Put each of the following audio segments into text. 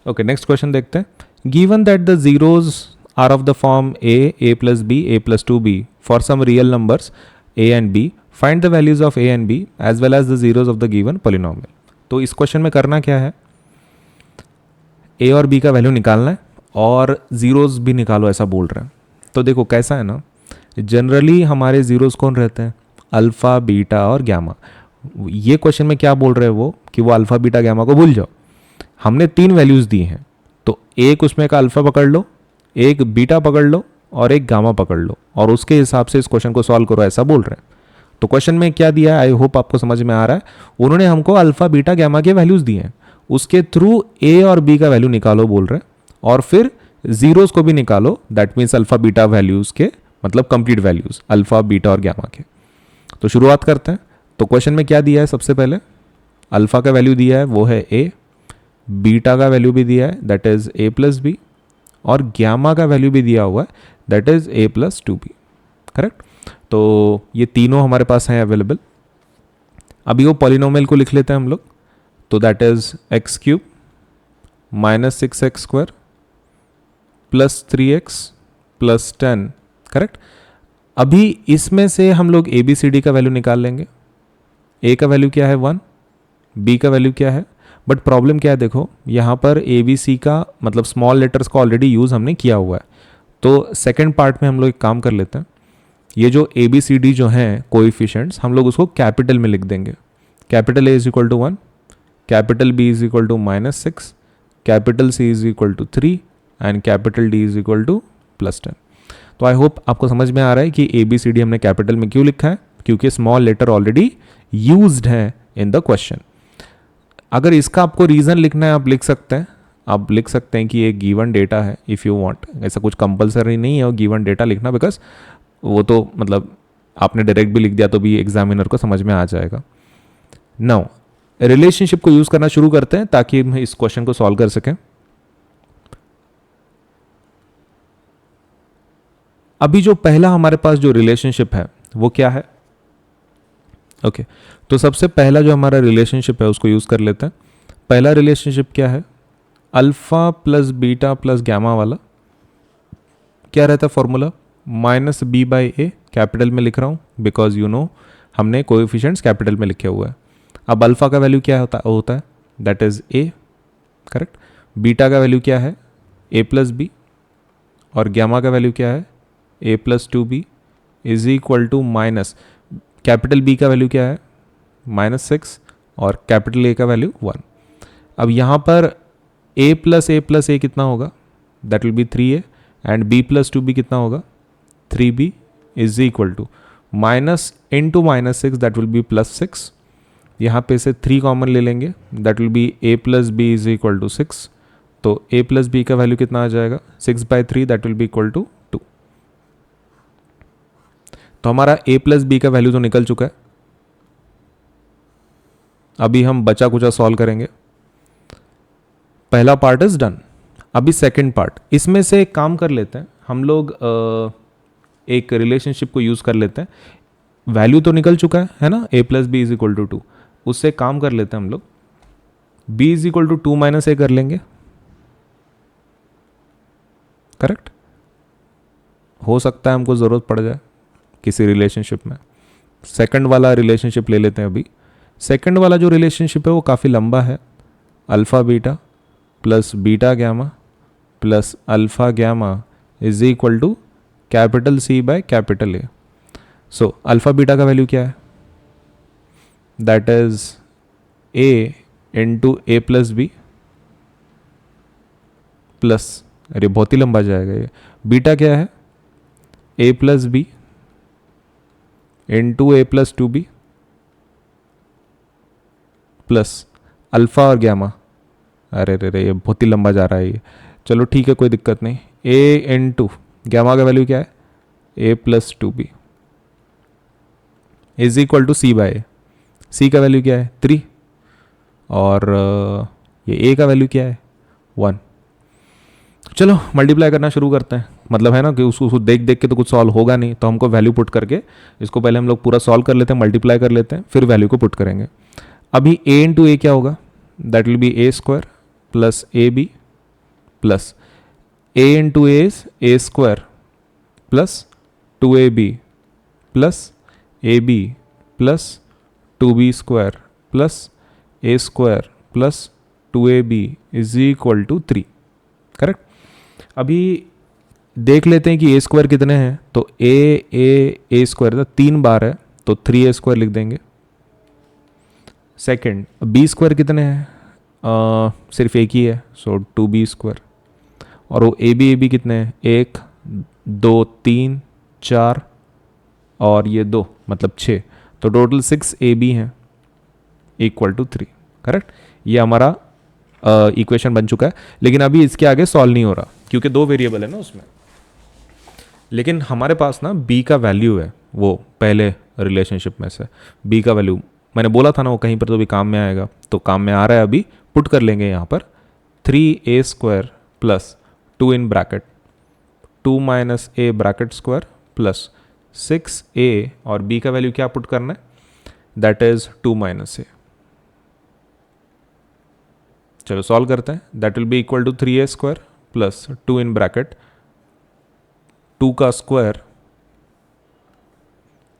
Okay, next question देखते हैं। Given that the zeros are of the form a plus b, a plus two b for some real numbers a and b, find the values of a and b as well as the zeros of the given polynomial. तो इस question में करना क्या है, ए और B का value निकालना है और जीरोज भी निकालो ऐसा बोल रहे हैं। तो देखो कैसा है ना, जनरली हमारे जीरोज कौन रहते हैं, अल्फ़ा बीटा और गैमा। ये क्वेश्चन में क्या बोल रहे हैं वो कि वो अल्फ़ा बीटा गैमा को भूल जाओ। हमने 3 वैल्यूज़ दी हैं, तो एक उसमें का अल्फ़ा पकड़ लो, एक बीटा पकड़ लो और एक गामा पकड़ लो और उसके हिसाब से इस क्वेश्चन को सॉल्व करो ऐसा बोल रहे हैं। तो क्वेश्चन में क्या दिया है, आई होप आपको समझ में आ रहा है। उन्होंने हमको अल्फ़ा बीटा गैमा के वैल्यूज़ दिए हैं, उसके थ्रू ए और बी का वैल्यू निकालो बोल रहे हैं और फिर जीरोस को भी निकालो, that means alpha beta values के मतलब कंप्लीट वैल्यूज़ अल्फ़ा बीटा और गैमा के। तो शुरुआत करते हैं। तो क्वेश्चन में क्या दिया है, सबसे पहले अल्फ़ा का वैल्यू दिया है वो है ए, बीटा का वैल्यू भी दिया है that is a plus b और गैमा का वैल्यू भी दिया हुआ है that is a plus two b. Correct. तो ये तीनों हमारे पास हैं अवेलेबल। अभी वो पॉलिनोमियल को लिख लेते हैं हम लोग। तो that is x cube minus 6x square plus 3x plus 10। Correct. अभी इसमें से हम लोग ए बी सी डी का वैल्यू निकाल लेंगे। ए का वैल्यू क्या है 1, बी का वैल्यू क्या है, बट प्रॉब्लम क्या है देखो, यहाँ पर ए बी सी का मतलब स्मॉल लेटर्स का ऑलरेडी यूज़ हमने किया हुआ है। तो सेकेंड पार्ट में हम लोग एक काम कर लेते हैं, ये जो ए बी सी डी जो हैं कोएफिशिएंट्स हम लोग उसको कैपिटल में लिख देंगे। Capital A is equal to 1, capital B is equal to -6, capital C is equal to 3 and capital D is equal to +10। तो आई होप आपको समझ में आ रहा है कि ए बी सी डी हमने कैपिटल में क्यों लिखा है, क्योंकि स्मॉल लेटर ऑलरेडी यूज्ड है इन द क्वेश्चन। अगर इसका आपको रीज़न लिखना है आप लिख सकते हैं, आप लिख सकते हैं कि ये गिवन डेटा है इफ़ यू वांट। ऐसा कुछ कंपलसरी नहीं है गिवन डेटा लिखना, बिकॉज वो तो मतलब आपने डायरेक्ट भी लिख दिया तो भी एग्जामिनर को समझ में आ जाएगा। नाउ रिलेशनशिप को यूज़ करना शुरू करते हैं ताकि हम इस क्वेश्चन को सॉल्व कर सकें। अभी जो पहला हमारे पास जो रिलेशनशिप है वो क्या है, ओके तो सबसे पहला जो हमारा रिलेशनशिप है उसको यूज़ कर लेते हैं। पहला रिलेशनशिप क्या है, alpha plus beta plus gamma वाला। क्या रहता है फॉर्मूला, -b/a, कैपिटल में लिख रहा हूँ बिकॉज यू नो हमने कोएफिशिएंट्स कैपिटल में लिखे हुए हैं। अब अल्फ़ा का वैल्यू क्या होता है that is a, correct. Beta का वैल्यू क्या है a प्लस बी और गैमा का वैल्यू क्या है a plus 2b is equal to minus capital B का वैल्यू क्या है -6 और कैपिटल A का वैल्यू 1। अब यहाँ पर a प्लस a कितना होगा, that will be 3a and b plus 2b कितना होगा 3b is equal to minus into -6 that will be +6। यहाँ पे से 3 कॉमन ले लेंगे that will be a plus b is equal to 6। तो a प्लस बी का वैल्यू कितना आ जाएगा 6/3 that will be equal to 2। तो हमारा a प्लस बी का वैल्यू तो निकल चुका है। अभी हम बचा कुचा सॉल्व करेंगे। पहला पार्ट इज डन। अभी सेकंड पार्ट, इसमें से एक काम कर लेते हैं हम लोग, एक रिलेशनशिप को यूज़ कर लेते हैं। वैल्यू तो निकल चुका है ना, a plus b is equal to 2। उससे काम कर लेते हैं हम लोग, b is equal to 2 - a कर लेंगे। करेक्ट। हो सकता है हमको ज़रूरत पड़ जाए किसी रिलेशनशिप में। सेकंड वाला रिलेशनशिप ले लेते हैं अभी। सेकंड वाला जो रिलेशनशिप है वो काफ़ी लंबा है। Alpha beta plus beta gamma plus alpha gamma is equal to capital C by capital A। So alpha beta का वैल्यू क्या है, that is A into A plus b plus, अरे बहुत ही लंबा जाएगा ये। बीटा क्या है A plus b into A plus 2b plus alpha और गैमा। अरे रे ये बहुत ही लंबा जा रहा है ये। चलो ठीक है कोई दिक्कत नहीं। A इंटू गैमा का वैल्यू क्या है A plus 2b is equal to C/A। C का वैल्यू क्या है 3 और ये A का वैल्यू क्या है 1। चलो मल्टीप्लाई करना शुरू करते हैं। मतलब है ना कि उसको देख देख के तो कुछ सॉल्व होगा नहीं, तो हमको वैल्यू पुट करके इसको पहले हम लोग पूरा सॉल्व कर लेते हैं, मल्टीप्लाई कर लेते हैं, फिर वैल्यू को पुट करेंगे। अभी a इंटू ए क्या होगा, that will be a square plus AB plus a into a is a square plus 2ab plus a b plus 2b square plus a square plus 2ab is equal to 3। Correct. अभी देख लेते हैं कि ए square कितने हैं। तो ए square था 3 बार है तो 3a स्क्वायर लिख देंगे। सेकंड बी स्क्वायर कितने हैं, सिर्फ एक ही है सो 2b स्क्वायर। और वो ए बी कितने हैं, 1 2 3 4 और ये 2 मतलब 6, तो टोटल 6ab हैं इक्वल टू 3। करेक्ट। ये हमारा इक्वेशन बन चुका है। लेकिन अभी इसके आगे सॉल्व नहीं हो रहा क्योंकि 2 वेरिएबल है ना उसमें। लेकिन हमारे पास ना b का वैल्यू है, वो पहले रिलेशनशिप में से b का वैल्यू मैंने बोला था ना वो कहीं पर तो भी काम में आएगा, तो काम में आ रहा है। अभी पुट कर लेंगे यहाँ पर 3a square plus 2 in bracket 2 minus a bracket square plus 6a और b का वैल्यू क्या पुट करना है, दैट इज 2 माइनस a। चलो सॉल्व करते हैं। That will be equal to 3a square plus 2 in bracket 2 का square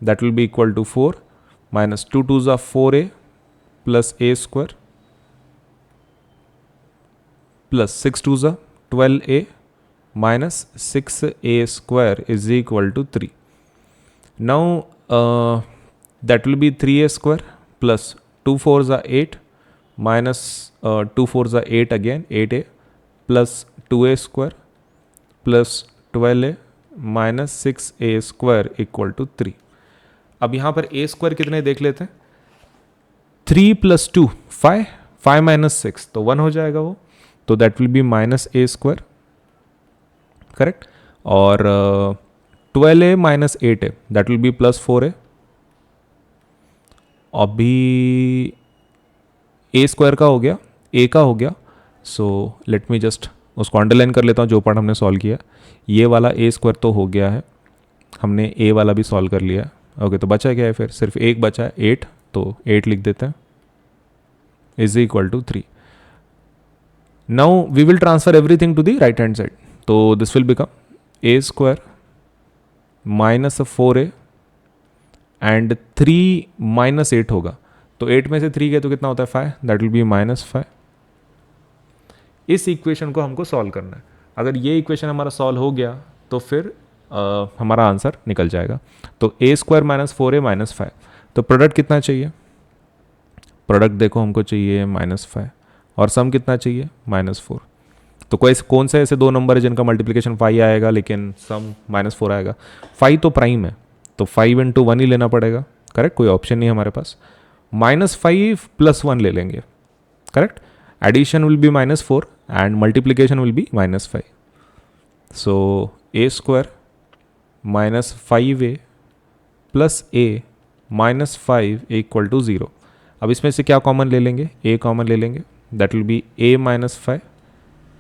that will be equal to 4 minus 2 2 ज़ा 4a plus a square plus 6 2 ज़ा 12a minus 6a square is equal to 3। Now that will be 3a square plus 2 4 ज़ा 8 minus 2 4 ज़ा 8 again 8a plus 2a square plus 12a minus 6a square equal to 3। अब यहाँ पर a square कितने देख लेते हैं, 3 plus 2 5 5 minus 6 तो 1 हो जाएगा वो, तो that will be minus a square। Correct. और 12a minus 8a that will be plus 4a। अभी ए स्क्वायर का हो गया, ए का हो गया, सो लेट मी जस्ट उसको अंडरलाइन कर लेता हूँ जो पार्ट हमने सॉल्व किया। ये वाला ए स्क्वायर तो हो गया है, हमने ए वाला भी सॉल्व कर लिया है। ओके, तो बचा क्या है फिर, सिर्फ एक बचा है 8, तो 8 लिख देते हैं is equal to 3। Now we will transfer everything to the right hand side, तो this will become a square minus 4a and 3 minus 8 होगा, तो 8 में से 3 गए तो कितना होता है 5, दैट विल बी -5। इस इक्वेशन को हमको सॉल्व करना है। अगर ये इक्वेशन हमारा सॉल्व हो गया तो फिर हमारा आंसर निकल जाएगा। तो a square minus 4a minus 5, तो प्रोडक्ट कितना चाहिए, प्रोडक्ट देखो हमको चाहिए -5 और सम कितना चाहिए -4। तो कौन से ऐसे दो नंबर है जिनका मल्टीप्लिकेशन 5 आएगा लेकिन सम -4 आएगा। 5 तो प्राइम है तो 5 × 1 ही लेना पड़ेगा। करेक्ट, कोई ऑप्शन नहीं हमारे पास। -5 + 1 ले लेंगे। Correct, addition will be -4 and multiplication will be -5। So a square -5a plus a -5 equal to 0। अब इसमें से क्या कॉमन ले लेंगे, a कॉमन ले लेंगे, that will be a -5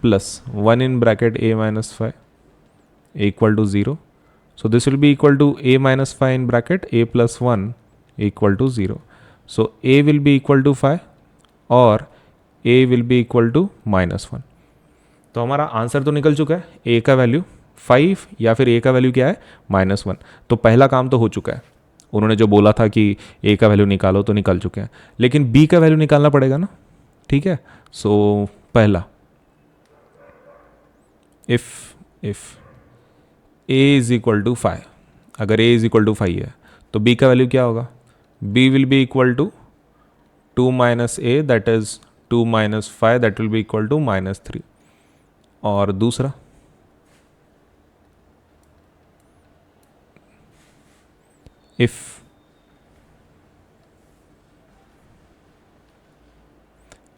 plus 1 in bracket a -5 equal to 0। So this will be equal to a -5 in bracket a + 1 equal to 0। So a will be equal to 5 और a will be equal to -1। तो हमारा answer तो निकल चुका है, a का value 5 या फिर a का वैल्यू क्या है -1। तो पहला काम तो हो चुका है, उन्होंने जो बोला था कि a का वैल्यू निकालो तो निकल चुके हैं, लेकिन b का वैल्यू निकालना पड़ेगा ना। ठीक है, सो पहला if a is equal to 5, अगर a इज इक्वल टू 5 है तो b का वैल्यू क्या होगा, b will be equal to 2 minus a, that is 2 minus 5, that will be equal to -3। और दूसरा if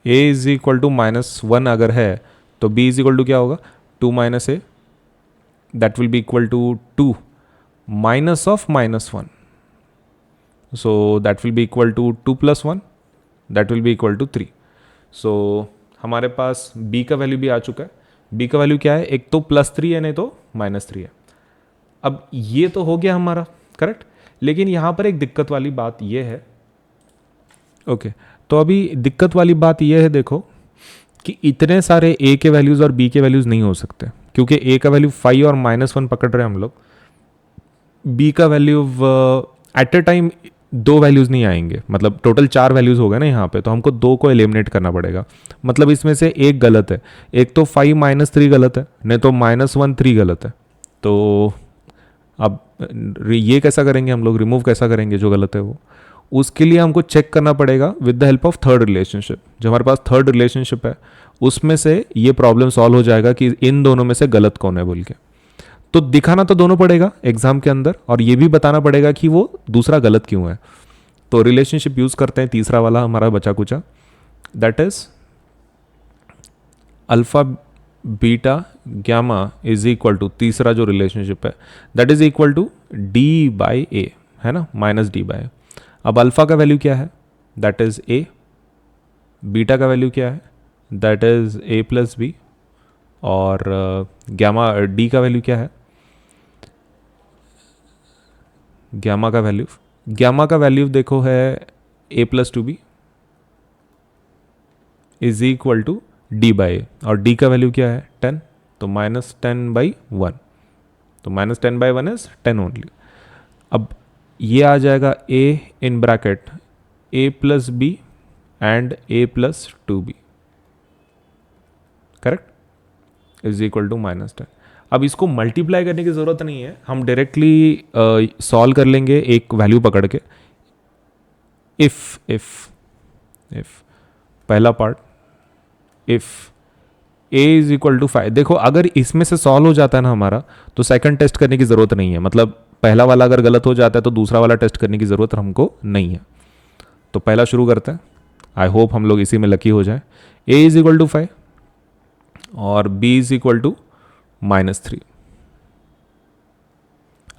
a is equal to -1 अगर है तो b is equal to क्या होगा, 2 minus a, that will be equal to 2 minus of -1। So that will be equal to 2 + 1, that will be equal to 3। So हमारे पास b का value भी आ चुका है। b का वैल्यू क्या है, एक तो +3 है नहीं तो -3 है। अब ये तो हो गया हमारा करेक्ट, लेकिन यहाँ पर एक दिक्कत वाली बात ये है। ओके, तो अभी दिक्कत वाली बात ये है देखो कि इतने सारे ए के वैल्यूज़ और बी के वैल्यूज़ नहीं हो सकते, क्योंकि ए का वैल्यू 5 और -1 पकड़ रहे हैं हम लोग, बी का value at a time 2 values नहीं आएंगे, मतलब टोटल 4 वैल्यूज़ हो गए ना यहाँ पे, तो हमको 2 को एलिमिनेट करना पड़ेगा। मतलब इसमें से एक गलत है, एक तो 5 - 3 गलत है, नहीं तो -1 3 गलत है। तो अब ये कैसा करेंगे हम लोग, रिमूव कैसा करेंगे जो गलत है वो, उसके लिए हमको चेक करना पड़ेगा with the help of third relationship. जो हमारे पास थर्ड रिलेशनशिप है उसमें से ये प्रॉब्लम सॉल्व हो जाएगा कि इन दोनों में से गलत कौन है बोल के। तो दिखाना तो दोनों पड़ेगा एग्जाम के अंदर, और ये भी बताना पड़ेगा कि वो दूसरा गलत क्यों है। तो रिलेशनशिप यूज करते हैं, तीसरा वाला हमारा बचा कुचा, that is alpha beta gamma is equal to, तीसरा जो रिलेशनशिप है that is equal to D/A, है ना, -D/A। अब अल्फा का वैल्यू क्या है, दैट इज A, बीटा का वैल्यू क्या है, दैट इज A+B, और गैमा डी का वैल्यू क्या है, गैमा का वैल्यू देखो है A+2B is equal to D/A, और D का वैल्यू क्या है 10, तो -10/1, तो -10/1 इज 10 ओनली। अब ये आ जाएगा A in bracket A+B and A+2B, correct, is equal to -10। अब इसको मल्टीप्लाई करने की ज़रूरत नहीं है, हम डायरेक्टली सॉल्व कर लेंगे एक वैल्यू पकड़ के। इफ पहला part, if a is equal to 5, देखो अगर इसमें से सॉल्व हो जाता है ना हमारा, तो सेकंड टेस्ट करने की ज़रूरत नहीं है, मतलब पहला वाला अगर गलत हो जाता है तो दूसरा वाला टेस्ट करने की ज़रूरत हमको नहीं है। तो पहला शुरू करते हैं, आई होप हम लोग इसी में लकी हो जाए। a इज इक्वल टू 5 और b इज इक्वल टू -3।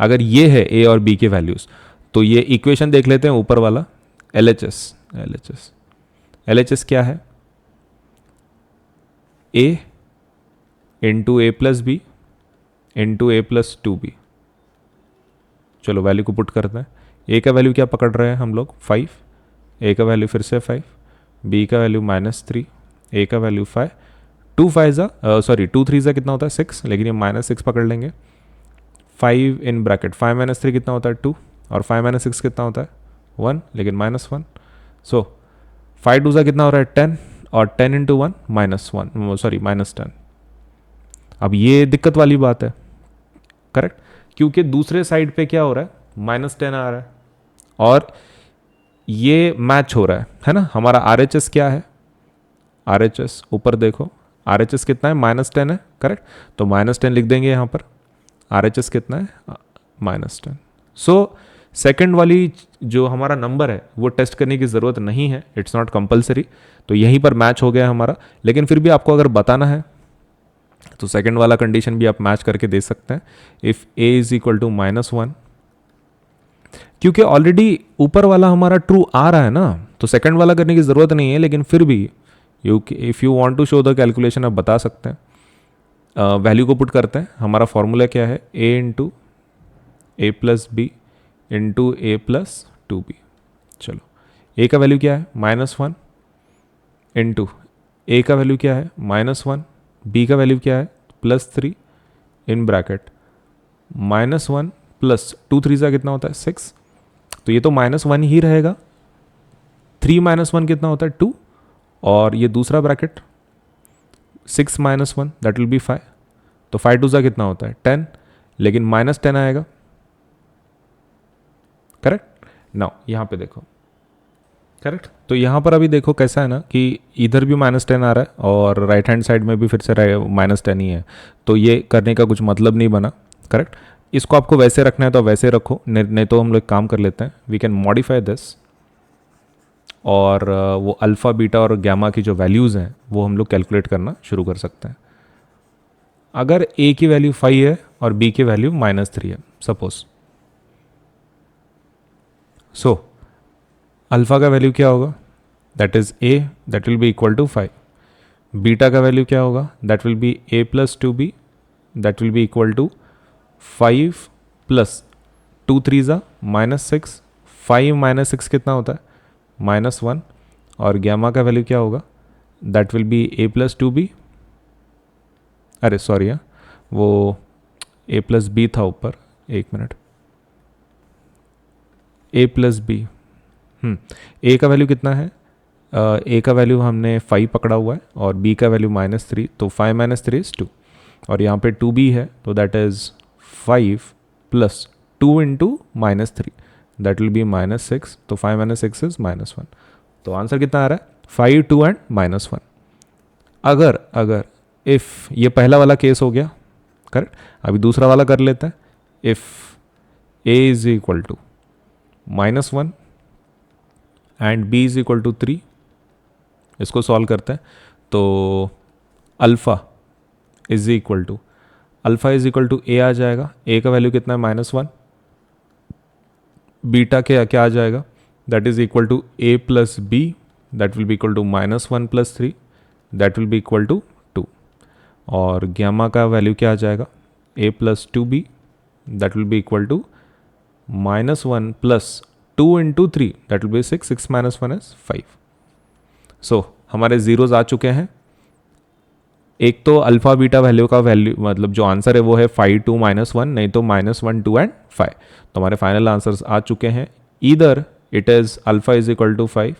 अगर ये है a और b के वैल्यूज, तो ये इक्वेशन देख लेते हैं ऊपर वाला, LHS क्या है, a into A+B into A+2B। चलो वैल्यू को पुट करते हैं। a का वैल्यू क्या पकड़ रहे हैं हम लोग 5, a का वैल्यू फिर से 5, b का वैल्यू -3, a का वैल्यू 5, 2 3 ज़ा कितना होता है 6, लेकिन ये -6 पकड़ लेंगे। 5 इन ब्रैकेट 5 - 3 कितना होता है 2, और 5 - 6 कितना होता है 1, लेकिन -1। सो 5 2 ज़ा कितना हो रहा है 10, और 10 इंटू 1 -10। अब ये दिक्कत वाली बात है, करेक्ट, क्योंकि दूसरे साइड पे क्या हो रहा है -10 आ रहा है, और ये मैच हो रहा है ना। हमारा RHS क्या है, RHS ऊपर देखो, RHS कितना है -10 है, करेक्ट, तो -10 लिख देंगे यहाँ पर। RHS कितना है -10। सो सेकंड वाली जो हमारा नंबर है वो टेस्ट करने की ज़रूरत नहीं है, इट्स नॉट कंपलसरी, तो यहीं पर मैच हो गया हमारा। लेकिन फिर भी आपको अगर बताना है तो सेकंड वाला कंडीशन भी आप मैच करके दे सकते हैं, if a is equal to -1, क्योंकि ऑलरेडी ऊपर वाला हमारा ट्रू आ रहा है ना, तो सेकंड वाला करने की ज़रूरत नहीं है। लेकिन फिर भी if you want to show the calculation आप बता सकते हैं। वैल्यू को पुट करते हैं, हमारा फॉर्मूला क्या है, a into A+B into A+2B। चलो a का वैल्यू क्या है -1 इंटू a का वैल्यू क्या है -1, b का वैल्यू क्या है +3 इन ब्रैकेट -1 प्लस 2 3 ज़ा कितना होता है 6, तो ये तो -1 ही रहेगा। 3 - 1 कितना होता है 2, और ये दूसरा ब्रैकेट 6 - 1 दैट विल बी 5, तो 5 2 ज़ा कितना होता है 10, लेकिन -10 आएगा, करेक्ट। नाउ यहाँ पे देखो, करेक्ट, तो यहाँ पर अभी देखो कैसा है ना कि इधर भी -10 आ रहा है और राइट हैंड साइड में भी फिर से -10 ही है, तो ये करने का कुछ मतलब नहीं बना, करेक्ट। इसको आपको वैसे रखना है तो वैसे रखो, नहीं तो हम लोग काम कर लेते हैं, वी कैन मॉडिफाई दिस, और वो अल्फ़ा बीटा और गैमा की जो वैल्यूज़ हैं वो हम लोग कैलकुलेट करना शुरू कर सकते हैं। अगर a की वैल्यू 5 है और b की वैल्यू -3 है सपोज, सो अल्फ़ा का वैल्यू क्या होगा, that is a, that will be equal to 5। Beta का वैल्यू क्या होगा, that will be A+2B, that will be equal to 5 plus 2 3 ज़ा -6, 5 - 6 कितना होता है -1, और गैमा का वैल्यू क्या होगा, that will be a plus two b, अरे सॉरी वो ए प्लस बी था ऊपर, एक minute, a plus b, a का वैल्यू कितना है, ए का वैल्यू हमने 5 पकड़ा हुआ है और बी का वैल्यू -3, तो 5 - 3 इज़ 2, और यहाँ पे 2b है तो that is 5 + 2 into -3, that will be -6, तो 5 - 6 इज़ -1, तो आंसर कितना आ रहा है 5, 2 एंड -1। अगर इफ़ ये पहला वाला केस हो गया करेक्ट, अभी दूसरा वाला कर लेते हैं। If a is equal to -1 and b is equal to 3, इसको सॉल्व करते हैं तो alpha is equal to a आ जाएगा, a का वैल्यू कितना है -1, बीटा के क्या आ जाएगा, that is equal to a plus b, that will be equal to -1 + 3, that will be equal to 2, और गैमा का वैल्यू क्या आ जाएगा, a plus 2b, that will be equal to -1 + 2 into 3, that will be 6, 6 - 1 is 5। So हमारे zeros आ चुके हैं। एक तो अल्फ़ा बीटा वैल्यू का वैल्यू मतलब जो आंसर है वो है 5, 2, -1, नहीं तो -1, 2 एंड 5, तो हमारे फाइनल आंसर्स आ चुके हैं। Either it is alpha is equal to 5,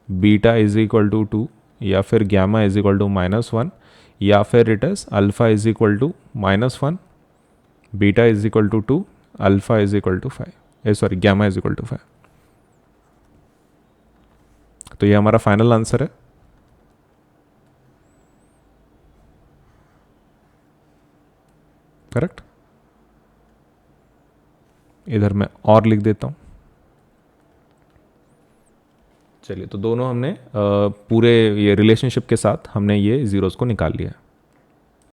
beta is equal to 2, या फिर गैमा इज इक्वल टू -1, या फिर it is alpha is equal to -1, beta is equal to 2, alpha is equal to 5, sorry gamma is equal to 5। तो ये हमारा final answer है। Correct, इधर मैं और लिख देता हूँ। चलिए, तो दोनों हमने पूरे ये रिलेशनशिप के साथ हमने ये ज़ीरोज़ को निकाल लिया है।